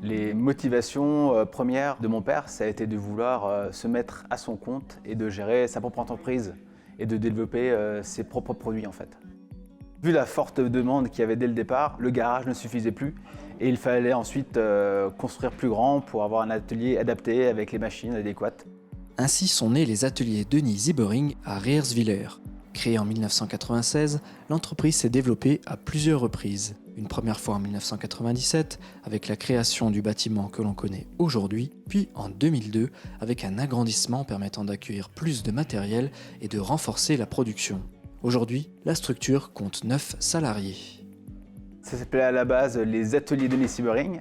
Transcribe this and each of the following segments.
Les motivations premières de mon père, ça a été de vouloir se mettre à son compte et de gérer sa propre entreprise et de développer ses propres produits en fait. Vu la forte demande qu'il y avait dès le départ, le garage ne suffisait plus et il fallait ensuite construire plus grand pour avoir un atelier adapté avec les machines adéquates. Ainsi sont nés les ateliers Denis Siebering à Reerswiller. Créée en 1996, l'entreprise s'est développée à plusieurs reprises. Une première fois en 1997 avec la création du bâtiment que l'on connaît aujourd'hui, puis en 2002 avec un agrandissement permettant d'accueillir plus de matériel et de renforcer la production. Aujourd'hui, la structure compte 9 salariés. Ça s'appelait à la base les ateliers Denis Siebering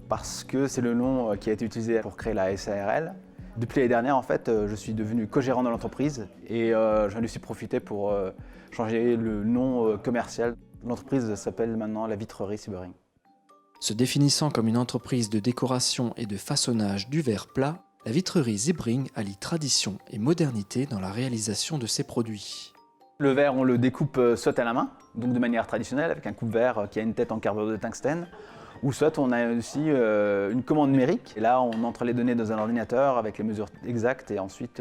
parce que c'est le nom qui a été utilisé pour créer la SARL. Depuis l'année dernière, en fait, je suis devenu co-gérant de l'entreprise et j'en ai aussi profité pour changer le nom commercial. L'entreprise s'appelle maintenant la Vitrerie Siebering. Se définissant comme une entreprise de décoration et de façonnage du verre plat, la Vitrerie Siebering allie tradition et modernité dans la réalisation de ses produits. Le verre, on le découpe soit à la main, donc de manière traditionnelle, avec un coupe-verre qui a une tête en carbure de tungstène, ou soit on a aussi une commande numérique. Et là, on entre les données dans un ordinateur avec les mesures exactes et ensuite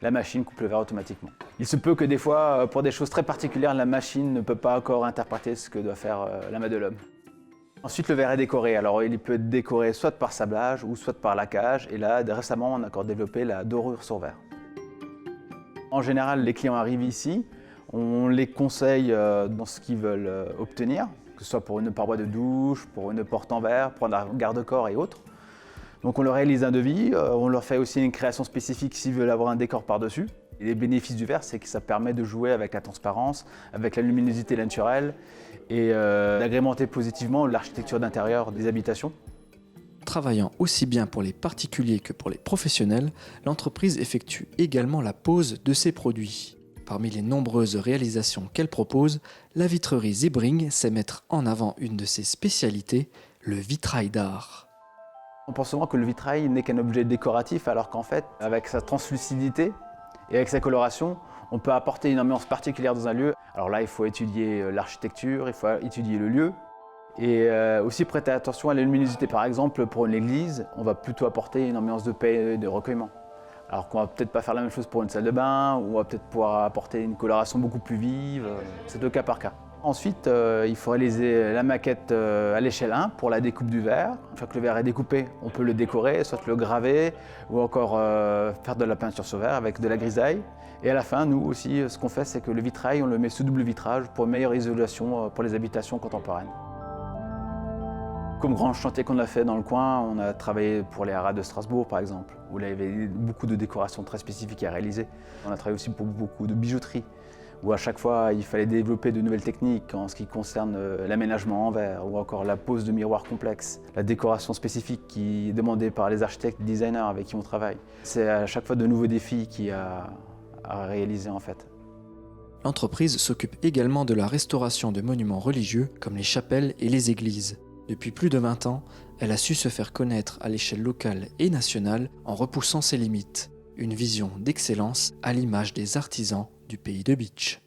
la machine coupe le verre automatiquement. Il se peut que des fois, pour des choses très particulières, la machine ne peut pas encore interpréter ce que doit faire la main de l'homme. Ensuite, le verre est décoré. Alors, il peut être décoré soit par sablage ou soit par laquage. Et là, récemment, on a encore développé la dorure sur verre. En général, les clients arrivent ici. On les conseille dans ce qu'ils veulent obtenir, que ce soit pour une paroi de douche, pour une porte en verre, pour un garde-corps et autres. Donc on leur réalise un devis, on leur fait aussi une création spécifique s'ils veulent avoir un décor par-dessus. Et les bénéfices du verre, c'est que ça permet de jouer avec la transparence, avec la luminosité naturelle et d'agrémenter positivement l'architecture d'intérieur des habitations. Travaillant aussi bien pour les particuliers que pour les professionnels, l'entreprise effectue également la pose de ses produits. Parmi les nombreuses réalisations qu'elle propose, la Vitrerie Siebering sait mettre en avant une de ses spécialités, le vitrail d'art. On pense souvent que le vitrail n'est qu'un objet décoratif, alors qu'en fait, avec sa translucidité et avec sa coloration, on peut apporter une ambiance particulière dans un lieu. Alors là, il faut étudier l'architecture, il faut étudier le lieu et aussi prêter attention à la luminosité. Par exemple, pour une église, on va plutôt apporter une ambiance de paix et de recueillement. Alors qu'on va peut-être pas faire la même chose pour une salle de bain, ou on va peut-être pouvoir apporter une coloration beaucoup plus vive, c'est au cas par cas. Ensuite, il faut réaliser la maquette à l'échelle 1 pour la découpe du verre. Une fois que le verre est découpé, on peut le décorer, soit le graver, ou encore faire de la peinture sur verre avec de la grisaille. Et à la fin, nous aussi, ce qu'on fait, c'est que le vitrail, on le met sous double vitrage pour une meilleure isolation pour les habitations contemporaines. Comme grand chantier qu'on a fait dans le coin, on a travaillé pour les haras de Strasbourg par exemple, où il y avait beaucoup de décorations très spécifiques à réaliser. On a travaillé aussi pour beaucoup de bijouterie, où à chaque fois il fallait développer de nouvelles techniques en ce qui concerne l'aménagement en verre, ou encore la pose de miroirs complexes, la décoration spécifique qui est demandée par les architectes et designers avec qui on travaille. C'est à chaque fois de nouveaux défis qu'il y a à réaliser en fait. L'entreprise s'occupe également de la restauration de monuments religieux comme les chapelles et les églises. Depuis plus de 20 ans, elle a su se faire connaître à l'échelle locale et nationale en repoussant ses limites. Une vision d'excellence à l'image des artisans du pays de Bitche.